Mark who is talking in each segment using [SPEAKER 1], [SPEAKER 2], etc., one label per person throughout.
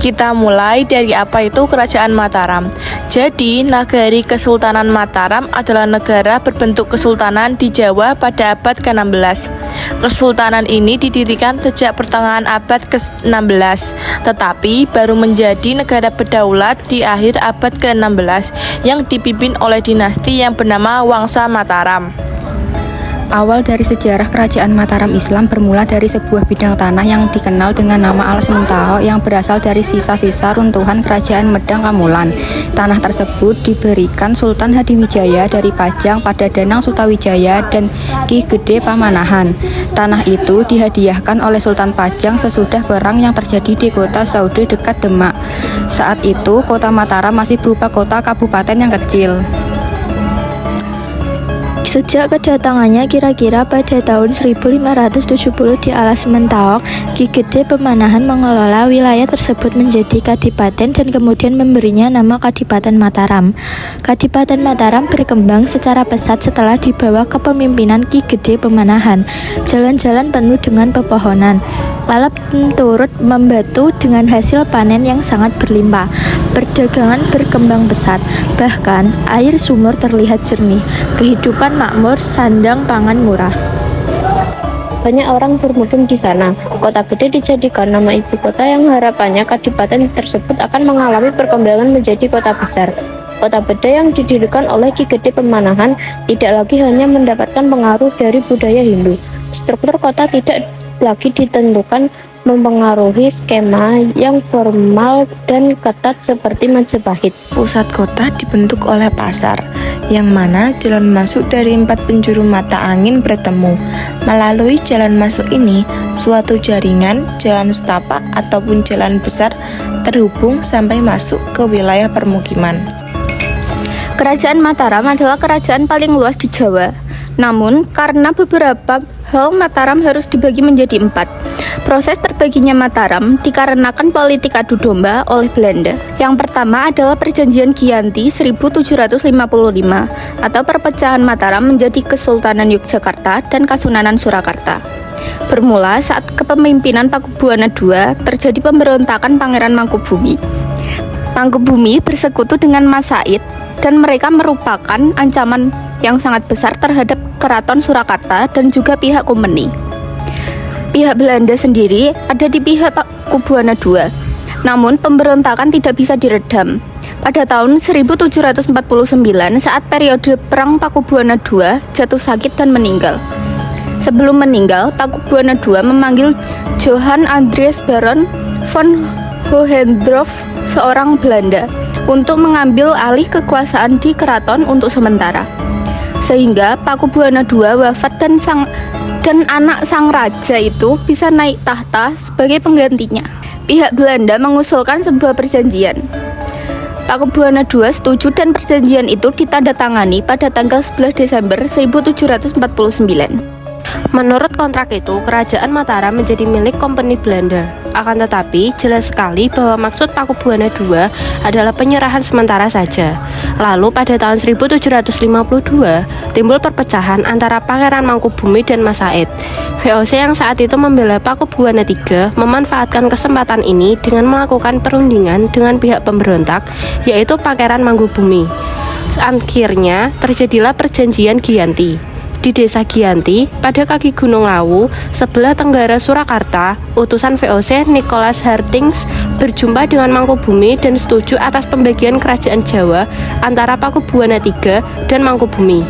[SPEAKER 1] Kita mulai dari apa itu Kerajaan Mataram. Jadi, Nagari Kesultanan Mataram adalah negara berbentuk kesultanan di Jawa pada abad ke-16. Kesultanan ini didirikan sejak pertengahan abad ke-16, tetapi baru menjadi negara berdaulat di akhir abad ke-16 yang dipimpin oleh dinasti yang bernama Wangsa Mataram.
[SPEAKER 2] Awal dari sejarah Kerajaan Mataram Islam bermula dari sebuah bidang tanah yang dikenal dengan nama Alas Mentahok yang berasal dari sisa-sisa runtuhan Kerajaan Medang Kamulan. Tanah tersebut diberikan Sultan Hadiwijaya dari Pajang pada Danang Sutawijaya dan Ki Gede Pamanahan. Tanah itu dihadiahkan oleh Sultan Pajang sesudah perang yang terjadi di kota Saude dekat Demak. Saat itu kota Mataram masih berupa kota kabupaten yang kecil.
[SPEAKER 3] Sejak kedatangannya kira-kira pada tahun 1570 di Alas Mentahok, Ki Gede Pemanahan mengelola wilayah tersebut menjadi kadipaten dan kemudian memberinya nama Kadipaten Mataram. Kadipaten Mataram berkembang secara pesat setelah di bawah kepemimpinan Ki Gede Pemanahan. Jalan-jalan penuh dengan pepohonan. Alam turut membantu dengan hasil panen yang sangat berlimpah. Perdagangan berkembang pesat, bahkan air sumur terlihat jernih. Kehidupan makmur, sandang pangan murah.
[SPEAKER 4] Banyak orang bermukim di sana. Kota Gede dijadikan nama ibu kota yang harapannya kadipaten tersebut akan mengalami perkembangan menjadi kota besar. Kota Beda yang didirikan oleh Ki Gede Pemanahan tidak lagi hanya mendapatkan pengaruh dari budaya Hindu. Struktur kota tidak lagi ditentukan mempengaruhi skema yang formal dan ketat seperti Majapahit.
[SPEAKER 1] Pusat kota dibentuk oleh pasar, yang mana jalan masuk dari 4 penjuru mata angin bertemu. Melalui jalan masuk ini, suatu jaringan, jalan setapak ataupun jalan besar terhubung sampai masuk ke wilayah permukiman.
[SPEAKER 3] Kerajaan Mataram adalah kerajaan paling luas di Jawa. Namun, karena beberapa hal Mataram harus dibagi menjadi 4. Proses terbaginya Mataram dikarenakan politik adu domba oleh Belanda. Yang pertama adalah Perjanjian Giyanti 1755 atau perpecahan Mataram menjadi Kesultanan Yogyakarta dan Kasunanan Surakarta. Bermula saat kepemimpinan Pakubuwana II terjadi pemberontakan Pangeran Mangkubumi. Mangkubumi bersekutu dengan Mas Said dan mereka merupakan ancaman yang sangat besar terhadap Keraton Surakarta dan juga pihak Komeni. Pihak Belanda sendiri ada di pihak Pakubuwana II. Namun pemberontakan tidak bisa diredam. Pada tahun 1749 saat periode Perang Pakubuwana II jatuh sakit dan meninggal. Sebelum meninggal, Pakubuwana II memanggil Johann Andreas Baron von Hohendorf, seorang Belanda, untuk mengambil alih kekuasaan di keraton untuk sementara. Sehingga Pakubuwana II wafat dan anak sang raja itu bisa naik tahta sebagai penggantinya. Pihak Belanda mengusulkan sebuah perjanjian. Pakubuwana II setuju dan perjanjian itu ditandatangani pada tanggal 11 Desember 1749.
[SPEAKER 5] Menurut kontrak itu, Kerajaan Mataram menjadi milik Kompeni Belanda. Akan tetapi, jelas sekali bahwa maksud Pakubuwana II adalah penyerahan sementara saja. Lalu pada tahun 1752, timbul perpecahan antara Pangeran Mangkubumi dan Mas Said. VOC yang saat itu membela Pakubuwana III memanfaatkan kesempatan ini dengan melakukan perundingan dengan pihak pemberontak, yaitu Pangeran Mangkubumi. Akhirnya, terjadilah Perjanjian Giyanti. Di Desa Giyanti, pada kaki Gunung Lawu, sebelah tenggara Surakarta, utusan VOC Nicholas Hartings berjumpa dengan Mangkubumi dan setuju atas pembagian kerajaan Jawa antara Pakubuwana III dan Mangkubumi.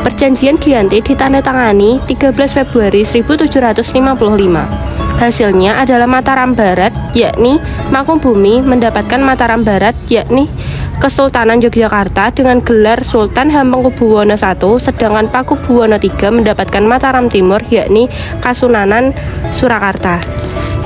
[SPEAKER 5] Perjanjian Giyanti ditandatangani 13 Februari 1755. Hasilnya adalah Mataram Barat, yakni Mangkubumi mendapatkan Mataram Barat, yakni Kesultanan Yogyakarta dengan gelar Sultan Hamengkubuwono I, sedangkan Pakubuwana III mendapatkan Mataram Timur, yakni Kasunanan Surakarta.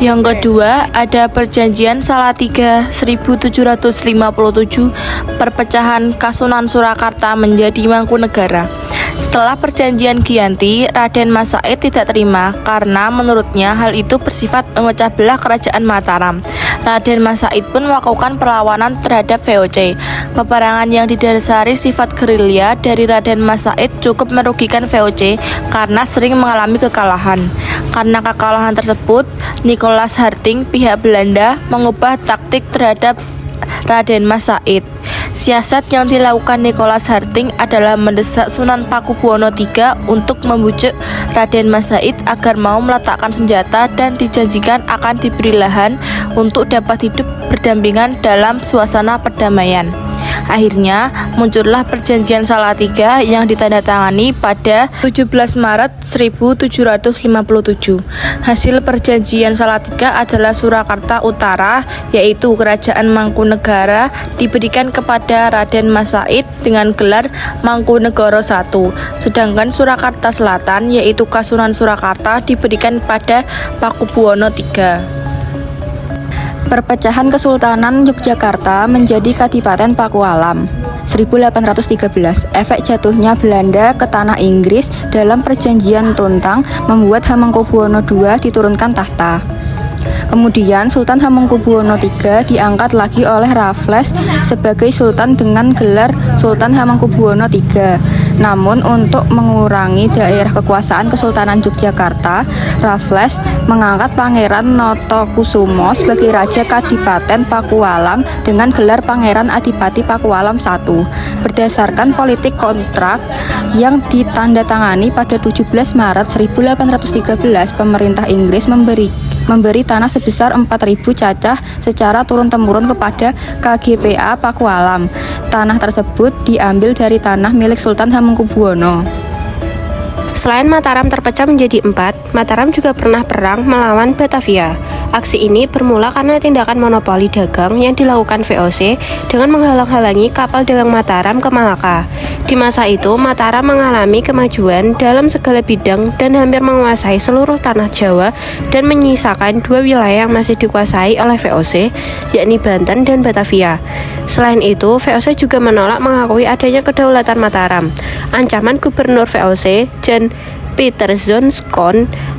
[SPEAKER 1] Yang kedua, ada Perjanjian Salatiga 1757, perpecahan Kasunan Surakarta menjadi Mangkunegara. Setelah Perjanjian Giyanti, Raden Mas Said tidak terima karena menurutnya hal itu bersifat memecah belah Kerajaan Mataram. Raden Mas Said pun melakukan perlawanan terhadap VOC. Peperangan yang didasari sifat gerilya dari Raden Mas Said cukup merugikan VOC karena sering mengalami kekalahan. Karena kekalahan tersebut, Nicholas Harting pihak Belanda mengubah taktik terhadap Raden Mas Said. Siasat yang dilakukan Nicholas Harting adalah mendesak Sunan Pakubuwono III untuk membujuk Raden Mas Said agar mau meletakkan senjata dan dijanjikan akan diberi lahan untuk dapat hidup berdampingan dalam suasana perdamaian. Akhirnya muncullah Perjanjian Salatiga yang ditandatangani pada 17 Maret 1757. Hasil Perjanjian Salatiga adalah Surakarta Utara, yaitu Kerajaan Mangkunegara diberikan kepada Raden Mas Said dengan gelar Mangkunegara I, sedangkan Surakarta Selatan, yaitu Kasunan Surakarta, diberikan pada Pakubuwono III.
[SPEAKER 2] Perpecahan Kesultanan Yogyakarta menjadi Kadipaten Pakualam 1813. Efek jatuhnya Belanda ke tanah Inggris dalam Perjanjian Tuntang membuat Hamengkubuwono II diturunkan tahta. Kemudian Sultan Hamengkubuwono III diangkat lagi oleh Raffles sebagai sultan dengan gelar Sultan Hamengkubuwono III. Namun untuk mengurangi daerah kekuasaan Kesultanan Yogyakarta, Raffles mengangkat Pangeran Notokusumo sebagai Raja Kadipaten Pakualam dengan gelar Pangeran Adipati Pakualam I. Berdasarkan politik kontrak yang ditandatangani pada 17 Maret 1813, pemerintah Inggris memberi tanah sebesar 4.000 cacah secara turun-temurun kepada KGPA Pakualam. Tanah tersebut diambil dari tanah milik Sultan Hamengkubuwono.
[SPEAKER 5] Selain Mataram terpecah menjadi 4, Mataram juga pernah perang melawan Batavia. Aksi ini bermula karena tindakan monopoli dagang yang dilakukan VOC dengan menghalang-halangi kapal dagang Mataram ke Malaka. Di masa itu, Mataram mengalami kemajuan dalam segala bidang dan hampir menguasai seluruh tanah Jawa dan menyisakan 2 wilayah yang masih dikuasai oleh VOC, yakni Banten dan Batavia. Selain itu, VOC juga menolak mengakui adanya kedaulatan Mataram. Ancaman Gubernur VOC, Jan Pieterszoon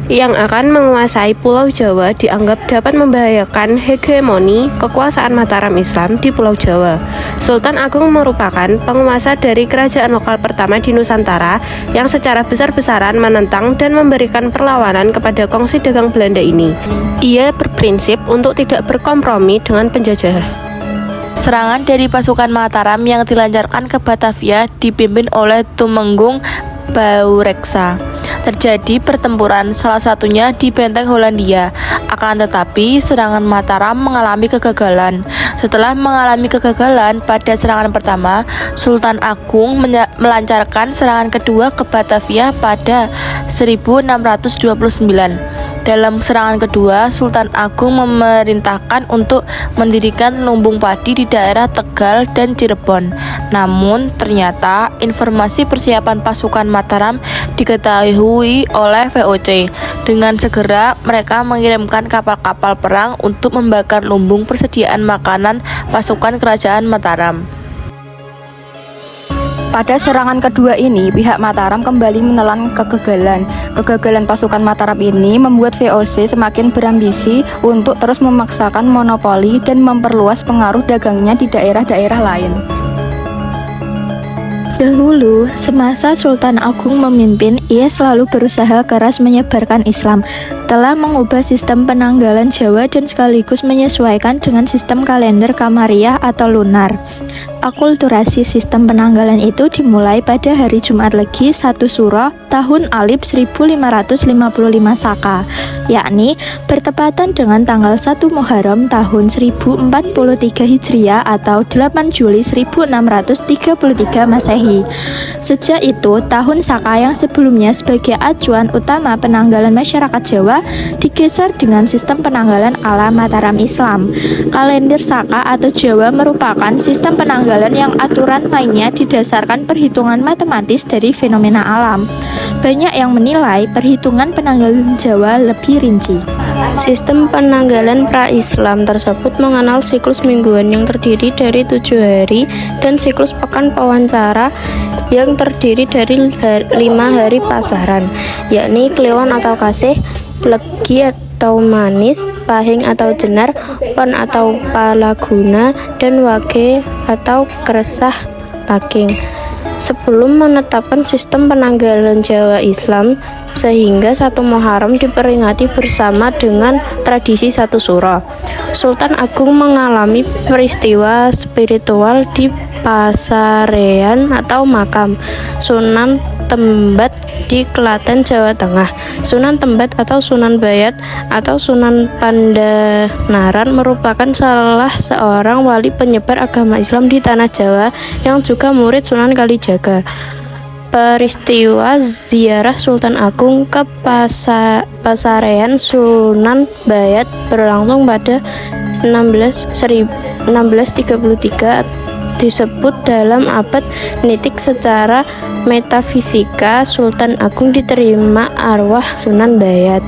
[SPEAKER 5] yang akan menguasai Pulau Jawa dianggap dapat membahayakan hegemoni kekuasaan Mataram Islam di Pulau Jawa. Sultan Agung merupakan penguasa dari kerajaan lokal pertama di Nusantara yang secara besar-besaran menentang dan memberikan perlawanan kepada kongsi dagang Belanda ini. Ia berprinsip untuk tidak berkompromi dengan penjajah.
[SPEAKER 1] Serangan dari pasukan Mataram yang dilancarkan ke Batavia dipimpin oleh Tumenggung Baureksa. Terjadi pertempuran, salah satunya di Benteng Hollandia. Akan tetapi, serangan Mataram mengalami kegagalan. Setelah mengalami kegagalan pada serangan pertama, Sultan Agung melancarkan serangan kedua ke Batavia pada 1629. Dalam serangan kedua, Sultan Agung memerintahkan untuk mendirikan lumbung padi di daerah Tegal dan Cirebon. Namun, ternyata informasi persiapan pasukan Mataram diketahui oleh VOC. Dengan segera, mereka mengirimkan kapal-kapal perang untuk membakar lumbung persediaan makanan pasukan kerajaan Mataram.
[SPEAKER 2] Pada serangan kedua ini, pihak Mataram kembali menelan kegagalan. Kegagalan pasukan Mataram ini membuat VOC semakin berambisi untuk terus memaksakan monopoli dan memperluas pengaruh dagangnya di daerah-daerah lain.
[SPEAKER 3] Dahulu, semasa Sultan Agung memimpin, ia selalu berusaha keras menyebarkan Islam, telah mengubah sistem penanggalan Jawa dan sekaligus menyesuaikan dengan sistem kalender Kamariah atau lunar. Akulturasi sistem penanggalan itu dimulai pada hari Jumat Legi 1 Suro tahun Alif 1555 Saka, yakni bertepatan dengan tanggal 1 Muharram tahun 1043 Hijriah atau 8 Juli 1633 Masehi. Sejak itu, tahun Saka yang sebelumnya sebagai acuan utama penanggalan masyarakat Jawa digeser dengan sistem penanggalan ala Mataram Islam. Kalender Saka atau Jawa merupakan sistem penanggalan yang aturan mainnya didasarkan perhitungan matematis dari fenomena alam. Banyak yang menilai perhitungan penanggalan Jawa lebih rinci.
[SPEAKER 4] Sistem penanggalan pra-Islam tersebut mengenal siklus mingguan yang terdiri dari 7 hari dan siklus pekan pewawancara yang terdiri dari 5 hari pasaran, yakni Kliwon atau Kasih, Legi atau manis, pahing atau jenar, pon atau palaguna, dan wage atau keresah paging. Sebelum menetapkan sistem penanggalan Jawa Islam, sehingga 1 Muharram diperingati bersama dengan tradisi 1 Suro. Sultan Agung mengalami peristiwa spiritual di Pasarean atau makam Sunan Tembat di Klaten, Jawa Tengah. Sunan Tembat atau Sunan Bayat atau Sunan Pandanaran merupakan salah seorang wali penyebar agama Islam di tanah Jawa yang juga murid Sunan Kalijaga. Peristiwa ziarah Sultan Agung ke Pasarean Sunan Bayat berlangsung pada 1633 disebut dalam abad nitik. Secara metafisika, Sultan Agung diterima arwah Sunan Bayat.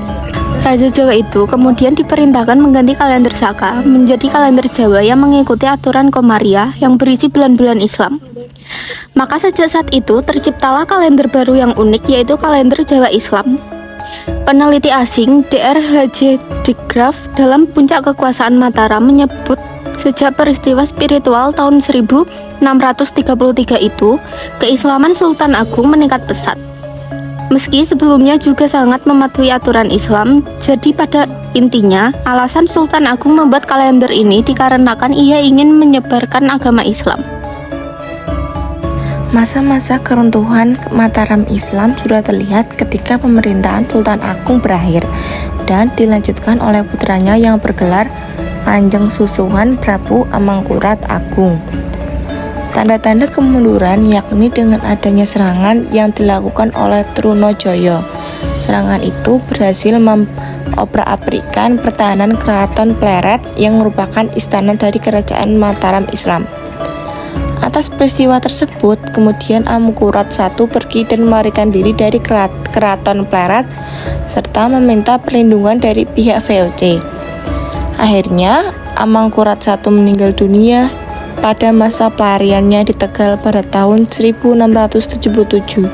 [SPEAKER 3] Raja Jawa itu kemudian diperintahkan mengganti kalender Saka menjadi kalender Jawa yang mengikuti aturan Komariah yang berisi bulan-bulan Islam. Maka sejak saat itu terciptalah kalender baru yang unik, yaitu kalender Jawa Islam. Peneliti asing Dr. H.J. de Graaf dalam Puncak Kekuasaan Mataram menyebut sejak peristiwa spiritual tahun 1633 itu, keislaman Sultan Agung meningkat pesat. Meski sebelumnya juga sangat mematuhi aturan Islam, jadi pada intinya alasan Sultan Agung membuat kalender ini dikarenakan ia ingin menyebarkan agama Islam.
[SPEAKER 1] Masa-masa keruntuhan Mataram Islam sudah terlihat ketika pemerintahan Sultan Agung berakhir dan dilanjutkan oleh putranya yang bergelar Kanjeng Susuhunan Prabu Amangkurat Agung. Tanda-tanda kemunduran yakni dengan adanya serangan yang dilakukan oleh Trunojoyo. Serangan itu berhasil mengobrak-abrikan pertahanan Keraton Pleret yang merupakan istana dari Kerajaan Mataram Islam. Atas peristiwa tersebut, kemudian Amangkurat I pergi dan melarikan diri dari Keraton Pleret serta meminta perlindungan dari pihak VOC. Akhirnya, Amangkurat I meninggal dunia pada masa pelariannya di Tegal pada tahun 1677.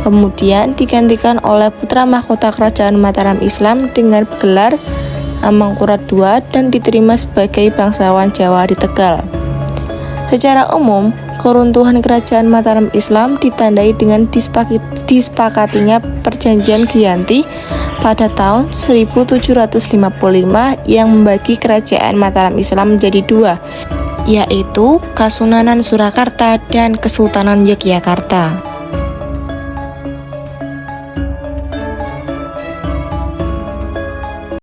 [SPEAKER 1] Kemudian digantikan oleh putra mahkota Kerajaan Mataram Islam dengan gelar Amangkurat II dan diterima sebagai bangsawan Jawa di Tegal. Secara umum, keruntuhan Kerajaan Mataram Islam ditandai dengan disepakatinya Perjanjian Giyanti pada tahun 1755 yang membagi Kerajaan Mataram Islam menjadi 2, yaitu Kasunanan Surakarta dan Kesultanan Yogyakarta.